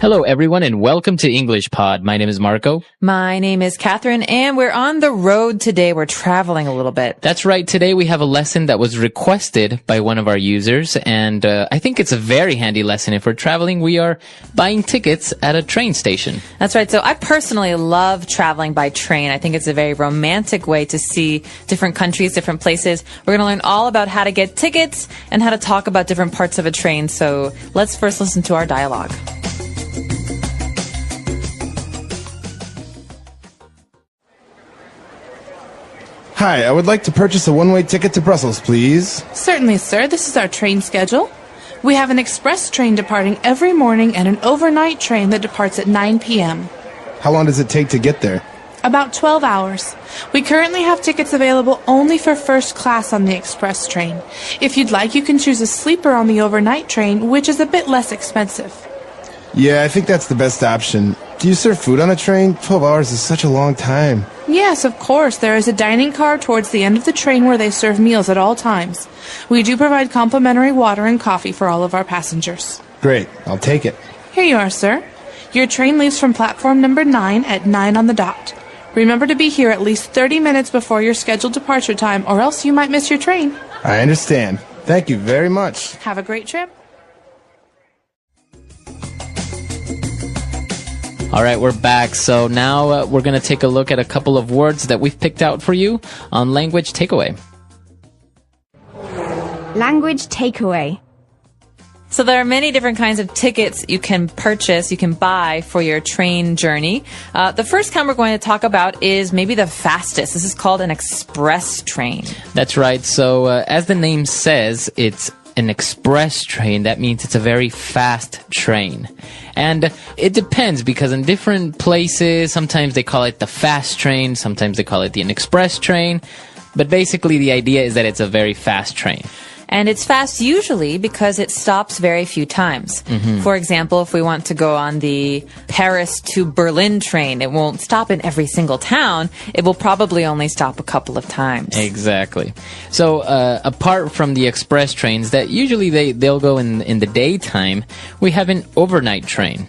Hello, everyone, and welcome to English Pod. My name is Marco. My name is Catherine, and we're on the road today. We're traveling a little bit. That's right. Today we have a lesson that was requested by one of our users, and I think it's a very handy lesson if we're traveling. We are buying tickets at a train station. That's right. So I personally love traveling by train. I think it's a very romantic way to see different countries, different places. We're going to learn all about how to get tickets and how to talk about different parts of a train. So let's first listen to our dialogue. Hi, I would like to purchase a one-way ticket to Brussels, please. Certainly, sir. This is our train schedule. We have an express train departing every morning and an overnight train that departs at 9 p.m. How long does it take to get there? About 12 hours. We currently have tickets available only for first class on the express train. If you'd like, you can choose a sleeper on the overnight train, which is a bit less expensive. Yeah, I think that's the best option. Do you serve food on a train? 12 hours is such a long time. Yes, of course. There is a dining car towards the end of the train where they serve meals at all times. We do provide complimentary water and coffee for all of our passengers. Great, I'll take it. Here you are, sir. Your train leaves from platform number 9 at 9 on the dot. Remember to be here at least 30 minutes before your scheduled departure time, or else you might miss your train. I understand. Thank you very much. Have a great trip. All right, we're back. So now we're going to take a look at a couple of words that we've picked out for you on Language Takeaway. Language takeaway. So there are many different kinds of tickets you can purchase, you can buy for your train journey. The first kind we're going to talk about is maybe the fastest. This is called an express train. That's right. So as the name says, it's an express train. That means it's a very fast train. And it depends because in different places, sometimes they call it the fast train, sometimes they call it an express train. But basically the idea is that it's a very fast train. And it's fast usually because it stops very few times. Mm-hmm. For example, if we want to go on the Paris to Berlin train, it won't stop in every single town. It will probably only stop a couple of times. Exactly. So apart from the express trains that usually they'll go in the daytime, we have an overnight train.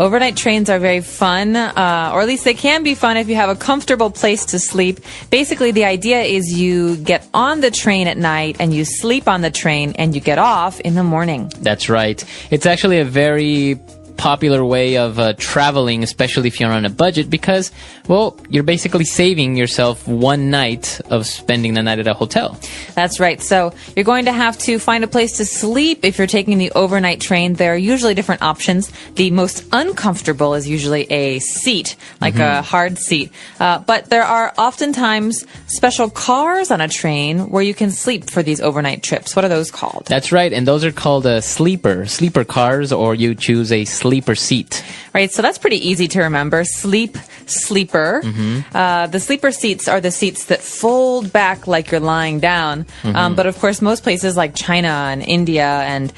Overnight trains are very fun, or at least they can be fun if you have a comfortable place to sleep. Basically, the idea is you get on the train at night and you sleep on the train and you get off in the morning. That's right. It's actually a very popular way of traveling, especially if you're on a budget, because, well, you're basically saving yourself one night of spending the night at a hotel. That's right. So you're going to have to find a place to sleep if you're taking the overnight train. There are usually different options. The most uncomfortable is usually a seat, like a hard seat. But there are oftentimes special cars on a train where you can sleep for these overnight trips. What are those called? That's right. And those are called sleeper cars, or you choose a sleeper seat. Right, so that's pretty easy to remember. Sleeper. The sleeper seats are the seats that fold back like you're lying down. But of course, most places like China and India and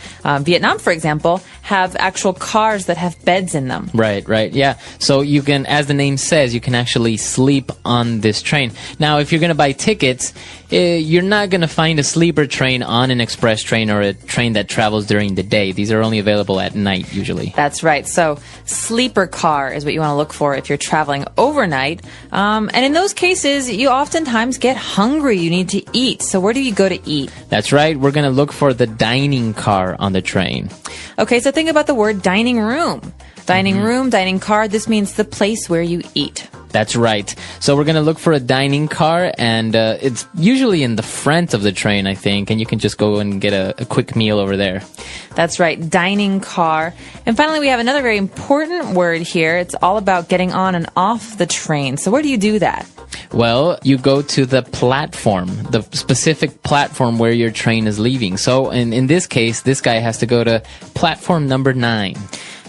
Vietnam, for example, have actual cars that have beds in them. Right, yeah. So you can, as the name says, you can actually sleep on this train. Now, if you're going to buy tickets, you're not going to find a sleeper train on an express train or a train that travels during the day. These are only available at night, usually. That's right. So sleeper car is what you want to look for if you're traveling overnight. And in those cases, you oftentimes get hungry. You need to eat. So where do you go to eat? That's right. We're going to look for the dining car on the train. Okay, so think about the word dining room. Dining room, dining car, this means the place where you eat. That's right. So we're going to look for a dining car, and it's usually in the front of the train, I think, and you can just go and get a quick meal over there. That's right, dining car. And finally, we have another very important word here. It's all about getting on and off the train. So where do you do that? Well, you go to the platform, the specific platform where your train is leaving. So in this case, this guy has to go to platform number 9.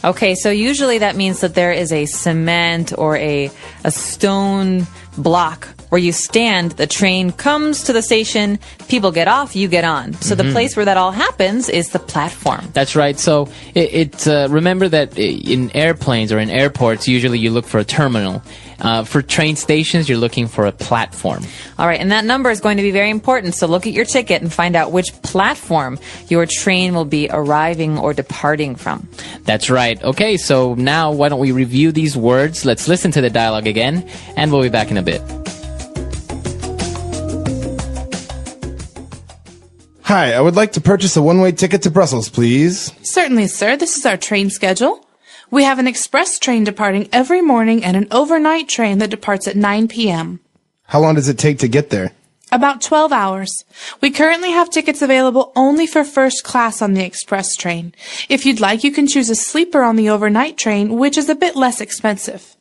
Okay, so usually that means that there is a cement or a stone block where you stand, the train comes to the station, people get off, you get on. So the place where that all happens is the platform. That's right. So remember that in airplanes or in airports, usually you look for a terminal. For train stations, you're looking for a platform. All right, and that number is going to be very important, so look at your ticket and find out which platform your train will be arriving or departing from. That's right. Okay, so now why don't we review these words? Let's listen to the dialogue again, and we'll be back in a bit. Hi, I would like to purchase a one-way ticket to Brussels, please. Certainly, sir. This is our train schedule. We have an express train departing every morning and an overnight train that departs at 9 p.m. How long does it take to get there? About 12 hours. We currently have tickets available only for first class on the express train. If you'd like, you can choose a sleeper on the overnight train, which is a bit less expensive.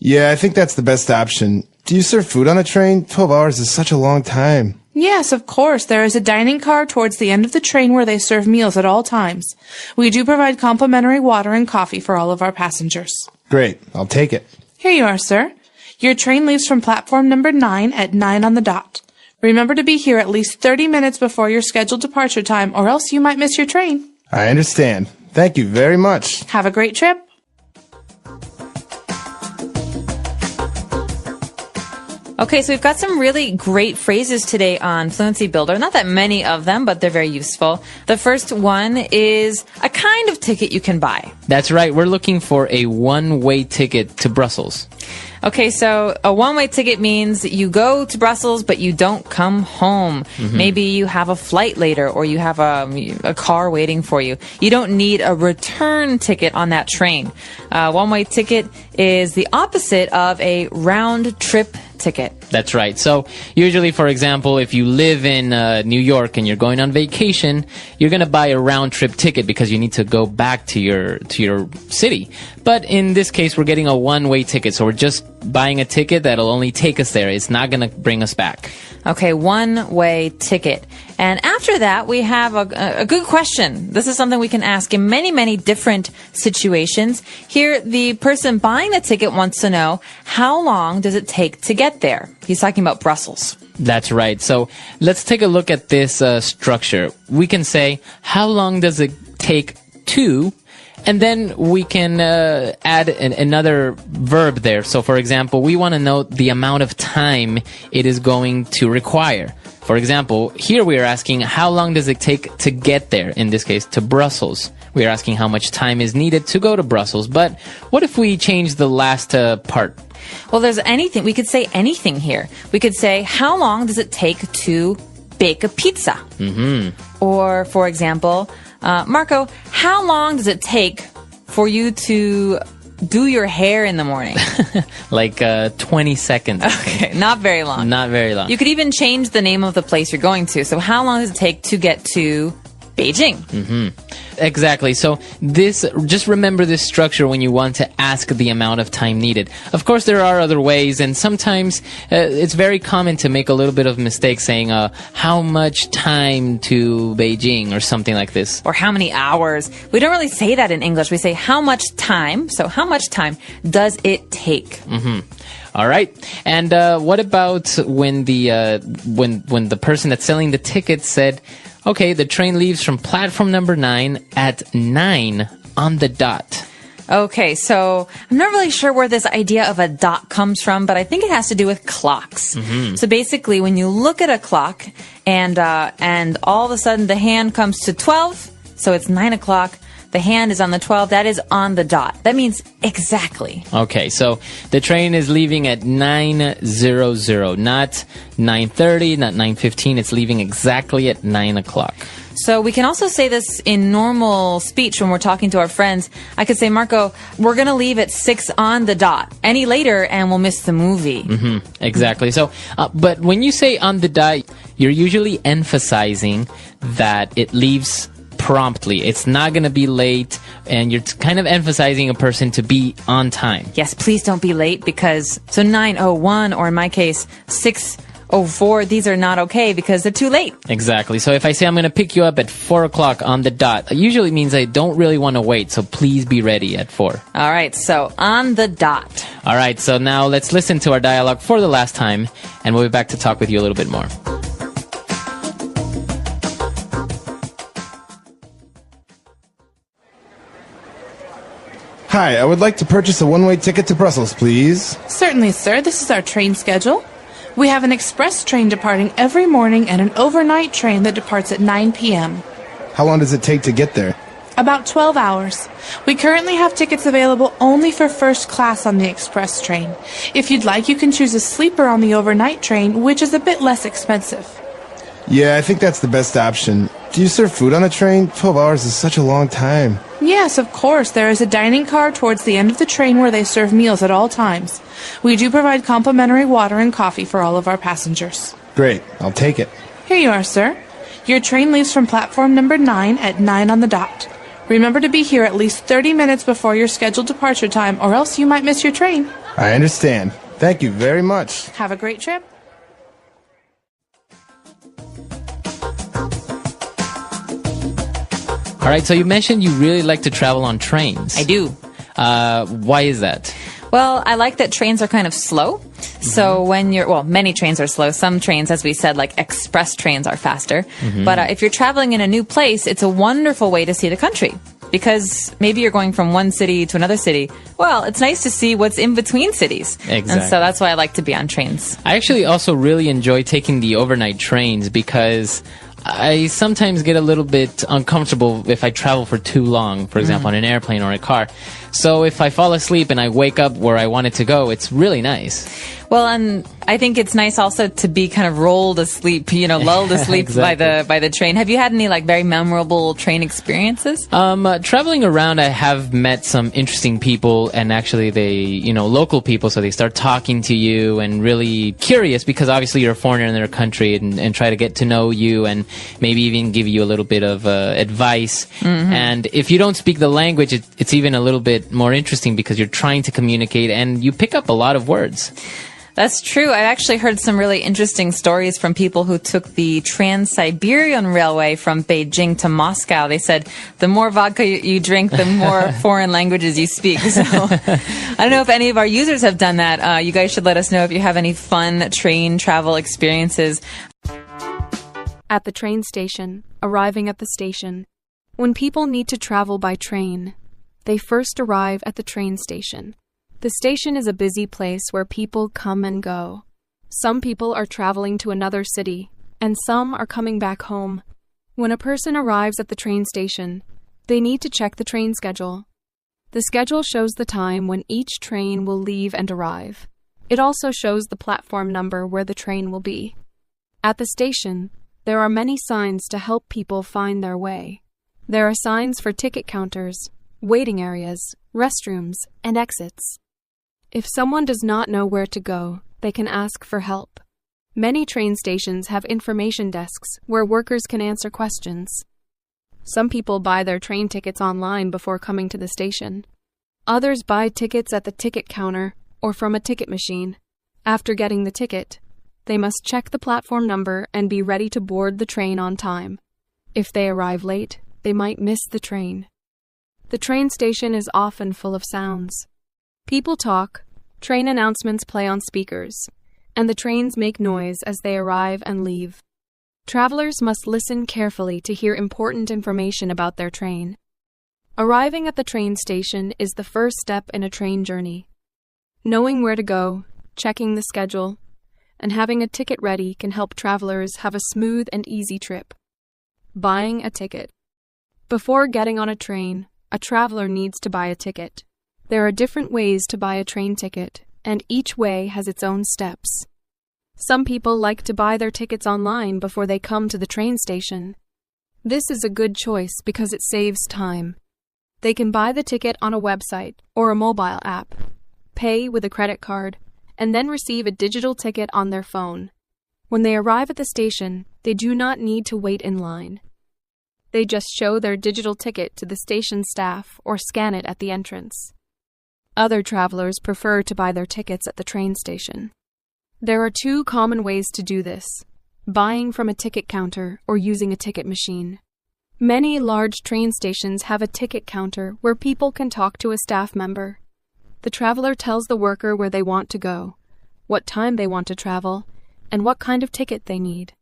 Yeah, I think that's the best option. Do you serve food on a train? 12 hours is such a long time. Yes, of course. There is a dining car towards the end of the train where they serve meals at all times. We do provide complimentary water and coffee for all of our passengers. Great, I'll take it. Here you are, sir. Your train leaves from platform number 9 at 9 on the dot. Remember to be here at least 30 minutes before your scheduled departure time, or else you might miss your train. I understand. Thank you very much. Have a great trip. Okay, so we've got some really great phrases today on Fluency Builder. Not that many of them, but they're very useful. The first one is a kind of ticket you can buy. That's right. We're looking for a one-way ticket to Brussels. Okay, so a one-way ticket means you go to Brussels, but you don't come home. Maybe you have a flight later, or you have a car waiting for you. You don't need a return ticket on that train. One-way ticket is the opposite of a round-trip ticket. That's right. So usually, for example, if you live in New York and you're going on vacation, you're going to buy a round-trip ticket because you need to go back to your city. But in this case, we're getting a one-way ticket, so we're just buying a ticket that'll only take us there. It's not going to bring us back. Okay, one-way ticket. And after that, we have a good question. This is something we can ask in many, many different situations. Here, the person buying the ticket wants to know, how long does it take to get there? He's talking about Brussels. That's right. So let's take a look at this structure. We can say, how long does it take to... And then we can add another verb there. So, for example, we want to know the amount of time it is going to require. For example, here we are asking, how long does it take to get there? In this case, to Brussels. We are asking how much time is needed to go to Brussels. But what if we change the last part? Well, there's anything. We could say anything here. We could say, how long does it take to bake a pizza? Or, for example... Marco, how long does it take for you to do your hair in the morning? Like 20 seconds. Okay, not very long. Not very long. You could even change the name of the place you're going to. So how long does it take to get to Beijing? Exactly. So just remember this structure when you want to ask the amount of time needed. Of course, there are other ways, and sometimes it's very common to make a little bit of mistake saying, how much time to Beijing or something like this. Or how many hours. We don't really say that in English. We say how much time. So how much time does it take? All right. And what about when the person that's selling the ticket said, okay, the train leaves from platform number 9 at 9 on the dot. Okay, so I'm not really sure where this idea of a dot comes from, but I think it has to do with clocks. So basically, when you look at a clock and all of a sudden the hand comes to 12, so it's 9 o'clock, the hand is on the 12, that is on the dot. That means exactly. Okay, so the train is leaving at 9:00, not 9:30, not 9:15. It's leaving exactly at 9 o'clock. So we can also say this in normal speech when we're talking to our friends. I could say, Marco, we're going to leave at 6 on the dot. Any later and we'll miss the movie. Exactly. So, but when you say on the dot, you're usually emphasizing that it leaves promptly. It's not going to be late, and you're kind of emphasizing a person to be on time. Yes, please don't be late because, so 9:01 or in my case, 6:04, these are not okay because they're too late. Exactly. So if I say I'm going to pick you up at 4 o'clock on the dot, it usually means I don't really want to wait, so please be ready at 4. All right, so on the dot. All right, so now let's listen to our dialogue for the last time, and we'll be back to talk with you a little bit more. Hi, I would like to purchase a one-way ticket to Brussels, please. Certainly, sir. This is our train schedule. We have an express train departing every morning and an overnight train that departs at 9 p.m. How long does it take to get there? About 12 hours. We currently have tickets available only for first class on the express train. If you'd like, you can choose a sleeper on the overnight train, which is a bit less expensive. Yeah, I think that's the best option. Do you serve food on a train? 12 hours is such a long time. Yes, of course. There is a dining car towards the end of the train where they serve meals at all times. We do provide complimentary water and coffee for all of our passengers. Great, I'll take it. Here you are, sir. Your train leaves from platform number 9 at 9 on the dot. Remember to be here at least 30 minutes before your scheduled departure time, or else you might miss your train. I understand. Thank you very much. Have a great trip. All right, so you mentioned you really like to travel on trains. I do. Why is that? Well, I like that trains are kind of slow. So many trains are slow. Some trains, as we said, like express trains are faster. But if you're traveling in a new place, it's a wonderful way to see the country. Because maybe you're going from one city to another city. Well, it's nice to see what's in between cities. Exactly. And so that's why I like to be on trains. I actually also really enjoy taking the overnight trains because I sometimes get a little bit uncomfortable if I travel for too long, for example, on an airplane or a car. So if I fall asleep and I wake up where I wanted to go, it's really nice. Well, and I think it's nice also to be kind of rolled asleep, lulled asleep Exactly. by the train. Have you had any very memorable train experiences? Traveling around, I have met some interesting people, and actually they, local people, so they start talking to you and really curious because obviously you're a foreigner in their country and try to get to know you and maybe even give you a little bit of advice. And if you don't speak the language, it's even a little bit more interesting because you're trying to communicate and you pick up a lot of words. That's true. I actually heard some really interesting stories from people who took the Trans-Siberian Railway from Beijing to Moscow. They said the more vodka you drink, the more foreign languages you speak. So I don't know if any of our users have done that. You guys should let us know if you have any fun train travel experiences. At the train station, arriving at the station. When people need to travel by train, they first arrive at the train station. The station is a busy place where people come and go. Some people are traveling to another city, and some are coming back home. When a person arrives at the train station, they need to check the train schedule. The schedule shows the time when each train will leave and arrive. It also shows the platform number where the train will be. At the station, there are many signs to help people find their way. There are signs for ticket counters, waiting areas, restrooms, and exits. If someone does not know where to go, they can ask for help. Many train stations have information desks where workers can answer questions. Some people buy their train tickets online before coming to the station. Others buy tickets at the ticket counter or from a ticket machine. After getting the ticket, they must check the platform number and be ready to board the train on time. If they arrive late, they might miss the train. The train station is often full of sounds. People talk, train announcements play on speakers, and the trains make noise as they arrive and leave. Travelers must listen carefully to hear important information about their train. Arriving at the train station is the first step in a train journey. Knowing where to go, checking the schedule, and having a ticket ready can help travelers have a smooth and easy trip. Buying a ticket. Before getting on a train, a traveler needs to buy a ticket. There are different ways to buy a train ticket, and each way has its own steps. Some people like to buy their tickets online before they come to the train station. This is a good choice because it saves time. They can buy the ticket on a website or a mobile app, pay with a credit card, and then receive a digital ticket on their phone. When they arrive at the station, they do not need to wait in line. They just show their digital ticket to the station staff or scan it at the entrance. Other travelers prefer to buy their tickets at the train station. There are two common ways to do this: buying from a ticket counter or using a ticket machine. Many large train stations have a ticket counter where people can talk to a staff member. The traveler tells the worker where they want to go, what time they want to travel, and what kind of ticket they need.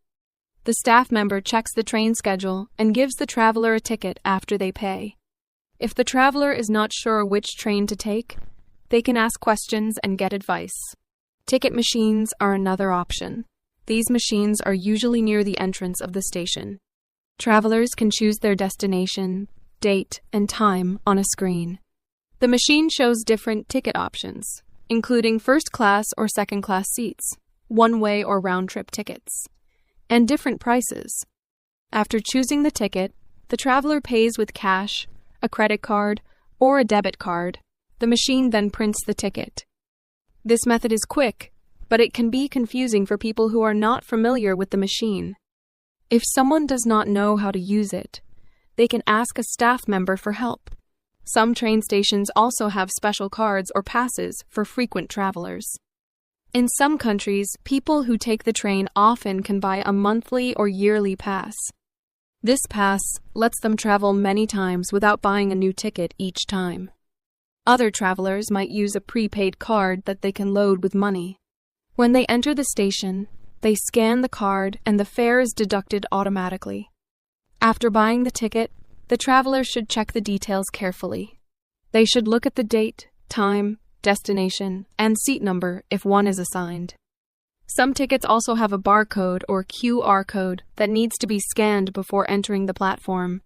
The staff member checks the train schedule and gives the traveler a ticket after they pay. If the traveler is not sure which train to take, they can ask questions and get advice. Ticket machines are another option. These machines are usually near the entrance of the station. Travelers can choose their destination, date, and time on a screen. The machine shows different ticket options, including first-class or second-class seats, one-way or round-trip tickets, and different prices. After choosing the ticket, the traveler pays with cash, a credit card, or a debit card. The machine then prints the ticket. This method is quick, but it can be confusing for people who are not familiar with the machine. If someone does not know how to use it, they can ask a staff member for help. Some train stations also have special cards or passes for frequent travelers. In some countries, people who take the train often can buy a monthly or yearly pass. This pass lets them travel many times without buying a new ticket each time. Other travelers might use a prepaid card that they can load with money. When they enter the station, they scan the card and the fare is deducted automatically. After buying the ticket, the traveler should check the details carefully. They should look at the date, time, destination, and seat number if one is assigned. Some tickets also have a barcode or QR code that needs to be scanned before entering the platform.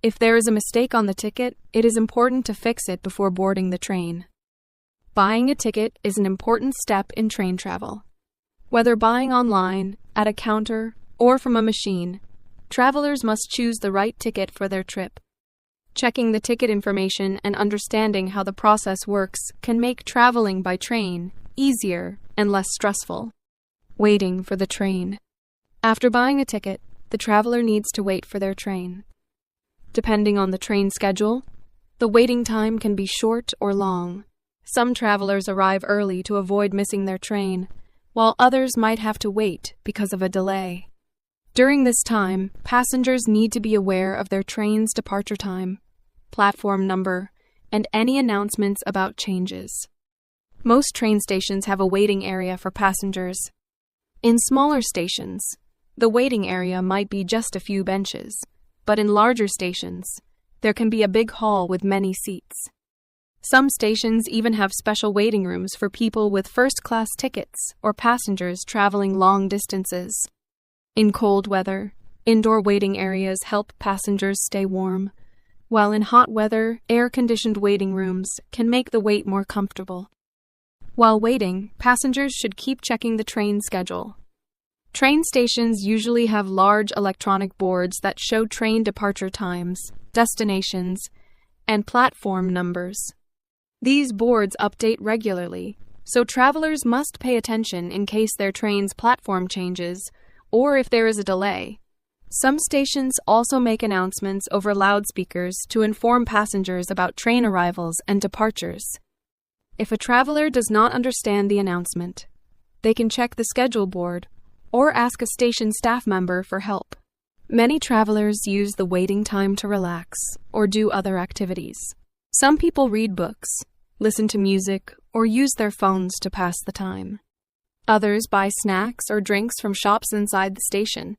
If there is a mistake on the ticket, it is important to fix it before boarding the train. Buying a ticket is an important step in train travel. Whether buying online, at a counter, or from a machine, travelers must choose the right ticket for their trip. Checking the ticket information and understanding how the process works can make traveling by train easier and less stressful. Waiting for the train. After buying a ticket, the traveler needs to wait for their train. Depending on the train schedule, the waiting time can be short or long. Some travelers arrive early to avoid missing their train, while others might have to wait because of a delay. During this time, passengers need to be aware of their train's departure time, platform number, and any announcements about changes. Most train stations have a waiting area for passengers. In smaller stations, the waiting area might be just a few benches, but in larger stations, there can be a big hall with many seats. Some stations even have special waiting rooms for people with first-class tickets or passengers traveling long distances. In cold weather, indoor waiting areas help passengers stay warm, while in hot weather, air-conditioned waiting rooms can make the wait more comfortable. While waiting, passengers should keep checking the train schedule. Train stations usually have large electronic boards that show train departure times, destinations, and platform numbers. These boards update regularly, so travelers must pay attention in case their train's platform changes or if there is a delay. Some stations also make announcements over loudspeakers to inform passengers about train arrivals and departures. If a traveler does not understand the announcement, they can check the schedule board or ask a station staff member for help. Many travelers use the waiting time to relax or do other activities. Some people read books, listen to music, or use their phones to pass the time. Others buy snacks or drinks from shops inside the station.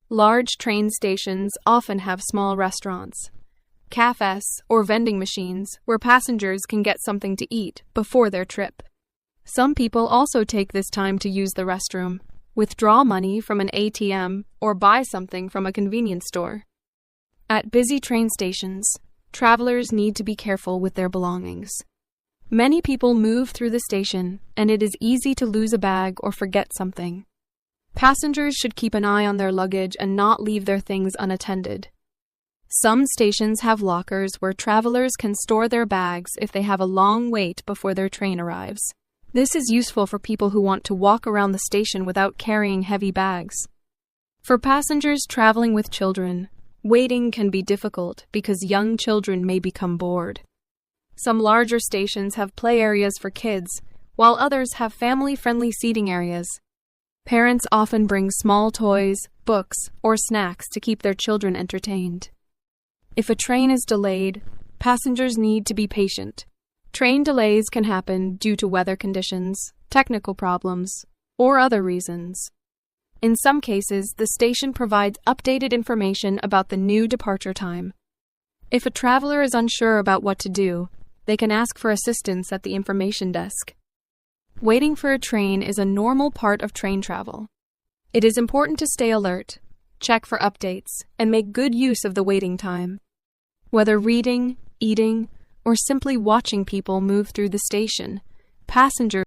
Large train stations often have small restaurants, cafes, or vending machines where passengers can get something to eat before their trip. Some people also take this time to use the restroom, withdraw money from an ATM, or buy something from a convenience store. At busy train stations, travelers need to be careful with their belongings. Many people move through the station, and it is easy to lose a bag or forget something. Passengers should keep an eye on their luggage and not leave their things unattended. Some stations have lockers where travelers can store their bags if they have a long wait before their train arrives. This is useful for people who want to walk around the station without carrying heavy bags. For passengers traveling with children, waiting can be difficult because young children may become bored. Some larger stations have play areas for kids, while others have family-friendly seating areas. Parents often bring small toys, books, or snacks to keep their children entertained. If a train is delayed, passengers need to be patient. Train delays can happen due to weather conditions, technical problems, or other reasons. In some cases, the station provides updated information about the new departure time. If a traveler is unsure about what to do, they can ask for assistance at the information desk. Waiting for a train is a normal part of train travel. It is important to stay alert, check for updates, and make good use of the waiting time. Whether reading, eating, or simply watching people move through the station, passengers